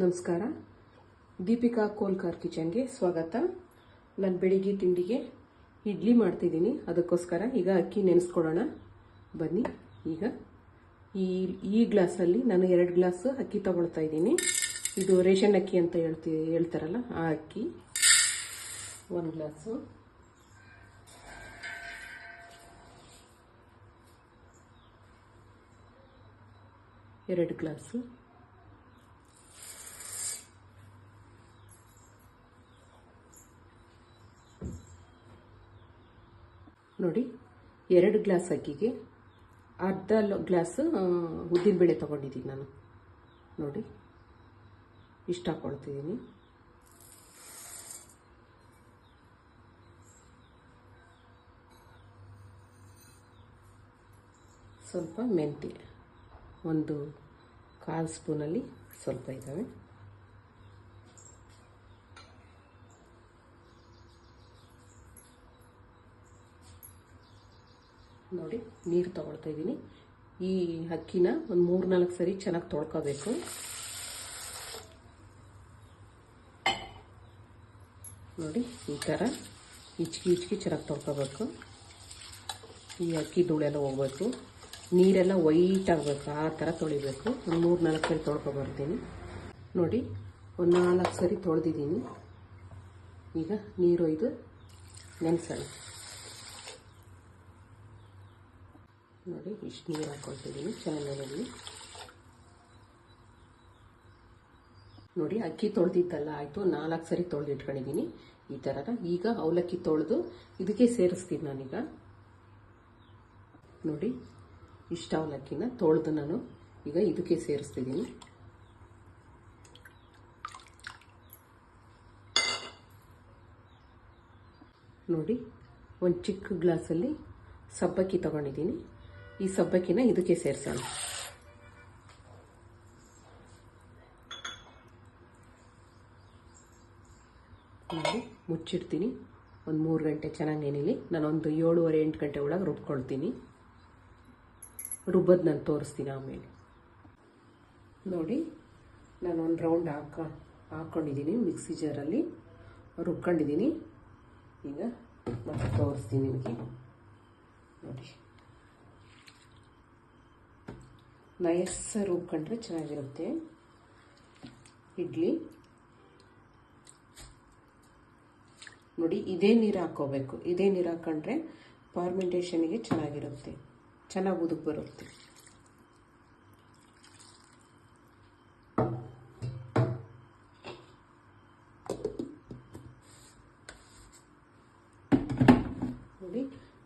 ನಮಸ್ಕಾರ. ದೀಪಿಕಾ ಕೋಲ್ಕಾರ್ ಕಿಚನ್ಗೆ ಸ್ವಾಗತ. ನಾನು ಬೆಳಿಗ್ಗೆ ತಿಂಡಿಗೆ ಇಡ್ಲಿ ಮಾಡ್ತಿದ್ದೀನಿ. ಅದಕ್ಕೋಸ್ಕರ ಈಗ ಅಕ್ಕಿ ನೆನೆಸ್ಕೊಳ್ಳೋಣ ಬನ್ನಿ. ಈಗ ಈ ಗ್ಲಾಸಲ್ಲಿ ನಾನು 2 ಗ್ಲಾಸ್ ಅಕ್ಕಿ ತಗೊಳ್ತಾ ಇದ್ದೀನಿ. ಇದು ರೇಷನ್ ಅಕ್ಕಿ ಅಂತ ಹೇಳ್ತಾರಲ್ಲ, ಆ ಅಕ್ಕಿ 1 ಗ್ಲಾಸು. ಎರಡು ಗ್ಲಾಸು. ನೋಡಿ, 2 ಗ್ಲಾಸ್ ಅಕ್ಕಿಗೆ ಅರ್ಧ ಗ್ಲಾಸ್ ಉದ್ದಿನಬೇಳೆ ತೊಗೊಂಡಿದ್ದೀನಿ ನಾನು. ನೋಡಿ, ಇಷ್ಟು ಹಾಕ್ಕೊಳ್ತಿದ್ದೀನಿ. ಸ್ವಲ್ಪ ಮೆಂತ್ಯ, 1/4 ಸ್ಪೂನಲ್ಲಿ ಸ್ವಲ್ಪ ಇದ್ದಾವೆ. ನೋಡಿ, ನೀರು ತಗೊಳ್ತಾ ಇದ್ದೀನಿ. ಈ ಅಕ್ಕಿನ ಒಂದು 3-4 ಸರಿ ಚೆನ್ನಾಗಿ ತೊಳ್ಕೊಬೇಕು. ನೋಡಿ, ಈ ಥರ ಹಿಚ್ಕಿ ಚೆನ್ನಾಗಿ ತೊಳ್ಕೊಬೇಕು. ಈ ಅಕ್ಕಿ ಧೂಳೆಲ್ಲ ಹೋಗ್ಬೇಕು, ನೀರೆಲ್ಲ ವೈಟ್ ಆಗಬೇಕು, ಆ ಥರ ತೊಳಿಬೇಕು. ಒಂದು 3-4 ಸರಿ ತೊಳ್ಕೊಬರ್ತೀನಿ. ನೋಡಿ, ಒಂದು 4 ಸರಿ ತೊಳೆದಿದ್ದೀನಿ. ಈಗ ನೀರು ಒಯ್ದು ನೆನೆಸೋಣ. ನೋಡಿ, ಇಷ್ಟು ನೀರು ಹಾಕ್ಕೊಳ್ತಿದ್ದೀನಿ ಚೆನ್ನಾಗಿ. ನೋಡಿ, ಅಕ್ಕಿ ತೊಳೆದಿದ್ದಲ್ಲ ಆಯಿತು, 4 ಸರಿ ತೊಳೆದು ಇಟ್ಕೊಂಡಿದ್ದೀನಿ ಈ ಥರ. ಈಗ ಅವಲಕ್ಕಿ ತೊಳೆದು ಇದಕ್ಕೆ ಸೇರಿಸ್ತೀನಿ ನಾನೀಗ. ನೋಡಿ, ಇಷ್ಟು ಅವಲಕ್ಕಿನ ತೊಳೆದು ನಾನು ಈಗ ಇದಕ್ಕೆ ಸೇರಿಸ್ತಿದ್ದೀನಿ. ನೋಡಿ, ಒಂದು ಚಿಕ್ಕ ಗ್ಲಾಸಲ್ಲಿ ಸಬ್ಬಕ್ಕಿ ತಗೊಂಡಿದ್ದೀನಿ. ಈ ಸಬ್ಬಕ್ಕಿನ ಇದಕ್ಕೆ ಸೇರಿಸೋಣ. ನೋಡಿ, ಮುಚ್ಚಿಡ್ತೀನಿ. ಒಂದು 3 ಗಂಟೆ ಚೆನ್ನಾಗಿ ನೆನೆಲಿ. ನಾನೊಂದು 7:30-8 ಗಂಟೆ ಒಳಗೆ ರುಬ್ಕೊಳ್ತೀನಿ. ರುಬ್ಬದ್ದು ನಾನು ತೋರಿಸ್ತೀನಿ ಆಮೇಲೆ. ನೋಡಿ, ನಾನು ಒಂದು ರೌಂಡ್ ಹಾಕ್ಕೊಂಡಿದ್ದೀನಿ. ಮಿಕ್ಸಿ ಜಾರಲ್ಲಿ ರುಬ್ಕೊಂಡಿದ್ದೀನಿ. ಈಗ ಮತ್ತೆ ತೋರಿಸ್ತೀನಿ ನಿಮಗೆ. ನೋಡಿ, ನೈಸ್ ರುಬ್ಕೊಂಡ್ರೆ ಚೆನ್ನಾಗಿರುತ್ತೆ ಇಡ್ಲಿ. ನೋಡಿ, ಇದೇ ನೀರು ಹಾಕ್ಕೋಬೇಕು. ಇದೇ ನೀರು ಹಾಕ್ಕೊಂಡ್ರೆ ಫಾರ್ಮೆಂಟೇಷನ್ಗೆ ಚೆನ್ನಾಗಿರುತ್ತೆ, ಚೆನ್ನಾಗಿ ಉದುಕ್ ಬರುತ್ತೆ. ನೋಡಿ,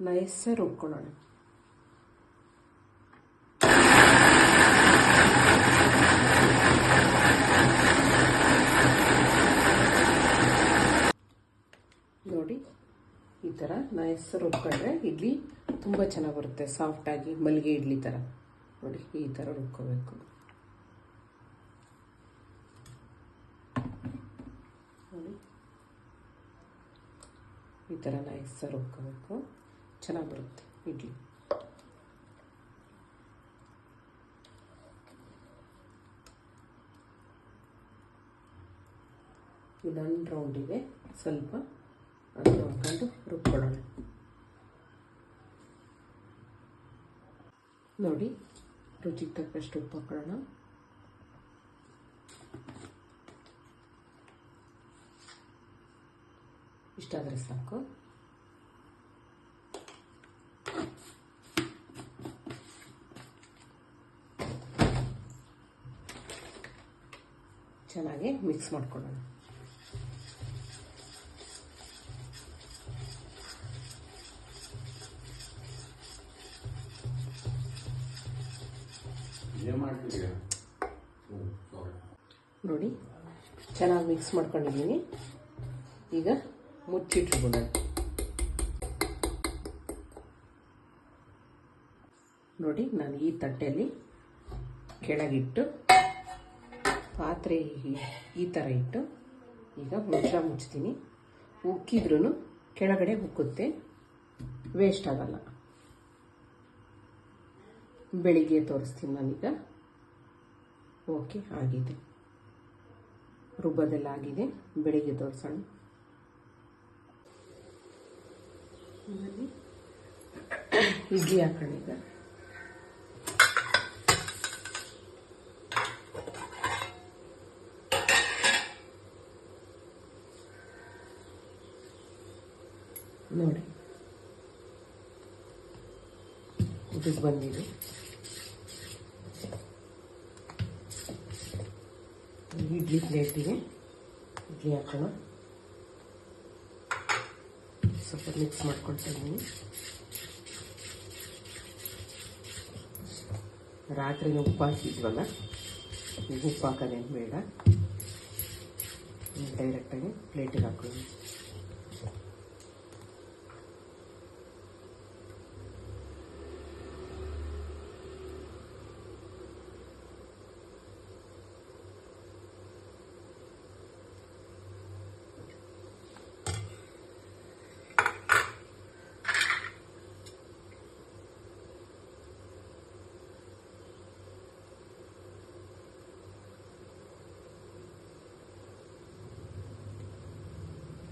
ನೈಸ್ ರುಬ್ಕೊಳ್ಳೋಣ. ನೋಡಿ, ಈ ಥರ ನೈಸ್ ರುಬ್ಕೊಂಡ್ರೆ ಇಡ್ಲಿ ತುಂಬ ಚೆನ್ನಾಗಿ ಬರುತ್ತೆ, ಸಾಫ್ಟಾಗಿ ಮಲ್ಲಿಗೆ ಇಡ್ಲಿ ಥರ. ನೋಡಿ, ಈ ಥರ ರುಬ್ಕೋಬೇಕು. ನೋಡಿ, ಈ ಥರ ನೈಸ್ ರುಬ್ಕೋಬೇಕು, ಚೆನ್ನಾಗಿ ಬರುತ್ತೆ ಇಡ್ಲಿ. ಇದೊಂದು ರೌಂಡಿಗೆ ಸ್ವಲ್ಪ ಅದು ಹಾಕೊಂಡು ರುಬ್ಕೊಳ್ಳೋಣ. ನೋಡಿ, ರುಚಿಗೆ ತಕ್ಕಷ್ಟು ಉಪ್ಪು ಹಾಕೊಳ್ಳೋಣ. ಇಷ್ಟಾದರೆ ಸಾಕು. ಚೆನ್ನಾಗಿ ಮಿಕ್ಸ್ ಮಾಡ್ಕೊಳ್ಳೋಣ. ನೋಡಿ, ಚೆನ್ನಾಗಿ ಮಿಕ್ಸ್ ಮಾಡ್ಕೊಂಡಿದ್ದೀನಿ. ಈಗ ಮುಚ್ಚಿಟ್ಬಿಡೋಣ. ನೋಡಿ, ನಾನು ಈ ತಟ್ಟೆಯಲ್ಲಿ ಕೆಳಗಿಟ್ಟು ಪಾತ್ರೆ ಈ ಥರ ಇಟ್ಟು ಈಗ ಮುಚ್ತೀನಿ. ಉಕ್ಕಿದ್ರೂ ಕೆಳಗಡೆ ಉಕ್ಕುತ್ತೆ, ವೇಸ್ಟ್ ಆಗಲ್ಲ. ಬೆಳಿಗ್ಗೆ ತೋರಿಸ್ತೀನಿ ನಾನೀಗ. ಓಕೆ, ಆಗಿದೆ. ರುಬ್ಬೋದೆಲ್ಲ ಆಗಿದೆ. ಬೆಳಿಗ್ಗೆ ತೋರಿಸೋಣ. ಇಡ್ಲಿ ಹಾಕೋಣ ಈಗ. ನೋಡಿ ಇದು ಬಂದಿದೆ. ಇಡ್ಲಿ ಪ್ಲೇಟಿಗೆ ಇಡ್ಲಿ ಹಾಕೋಣ. ಸ್ವಲ್ಪ ಮಿಕ್ಸ್ ಮಾಡ್ಕೊಳ್ತಾ ಇದ್ದೀನಿ. ರಾತ್ರಿ ಉಪ್ಪು ಹಾಕಿದ್ವಲ್ಲ, ಈಗ ಉಪ್ಪು ಹಾಕೋದೇನು ಬೇಡ, ಡೈರೆಕ್ಟಾಗಿ ಪ್ಲೇಟಿಗೆ ಹಾಕೊಳ್ಳಿ.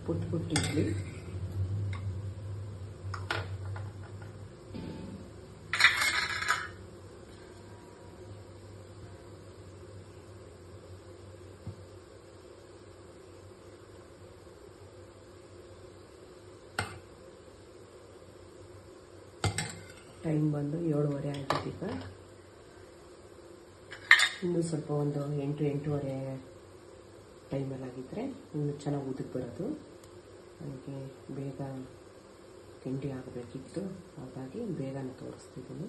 ಪುಟ್ಟ ಪುಟ್ಟ ಇಡ್ಲಿ. ಟೈಮ್ ಬಂದು 7:30 ಆಗಿದೆ. ಈಗ ಇನ್ನೂ ಸ್ವಲ್ಪ ಒಂದು 8-8:30 ಟೈಮಲ್ಲಾಗಿದ್ದರೆ ಇನ್ನೂ ಚೆನ್ನಾಗಿ ಉದಕ್ಕೆ ಬರೋದು. ನನಗೆ ಬೇಗ ತಿಂಡಿ ಆಗಬೇಕಿತ್ತು, ಹಾಗಾಗಿ ಬೇಗನೆ ತೋರಿಸ್ತಿದ್ದೀನಿ.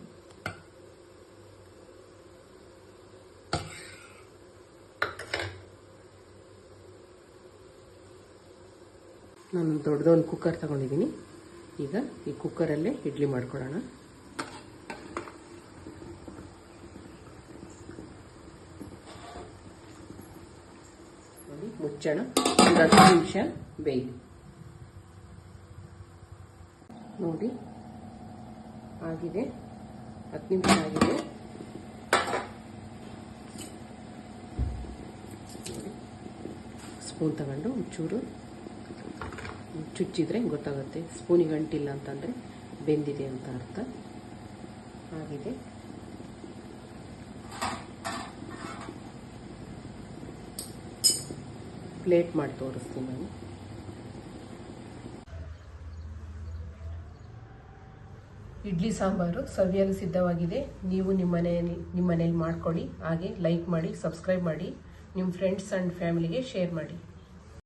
ನಾನು ದೊಡ್ಡದೊಂದು ಕುಕ್ಕರ್ ತಗೊಂಡಿದ್ದೀನಿ. ಈಗ ಈ ಕುಕ್ಕರಲ್ಲೇ ಇಡ್ಲಿ ಮಾಡ್ಕೊಳ್ಳೋಣ. ನೋಡಿ, ಮುಚ್ಚೋಣ. ಒಂದು 10 ನಿಮಿಷ ಬೇಯ್ದು. ನೋಡಿ ಆಗಿದೆ, 10 ನಿಮಿಷ ಆಗಿದೆ. ಸ್ಪೂನ್ ತಗೊಂಡು ಒಂಚೂರು ಚುಚ್ಚಿದ್ರೆ ಗೊತ್ತಾಗುತ್ತೆ. ಸ್ಪೂನಿಗೆ ಅಂಟಿಲ್ಲ ಅಂತಂದರೆ ಬೆಂದಿದೆ ಅಂತ ಅರ್ಥ. ಆಗಿದೆ. ಪ್ಲೇಟ್ ಮಾಡಿ ತೋರಿಸ್ತೀನಿ ನಾನು. ಇಡ್ಲಿ ಸಾಂಬಾರು ಸವಿಯಲು ಸಿದ್ಧವಾಗಿದೆ. ನೀವು ನಿಮ್ಮ ಮನೆಯಲ್ಲಿ ಮಾಡ್ಕೊಳ್ಳಿ. ಹಾಗೆ ಲೈಕ್ ಮಾಡಿ, ಸಬ್ಸ್ಕ್ರೈಬ್ ಮಾಡಿ, ನಿಮ್ಮ ಫ್ರೆಂಡ್ಸ್ ಆ್ಯಂಡ್ ಫ್ಯಾಮಿಲಿಗೆ ಶೇರ್ ಮಾಡಿ.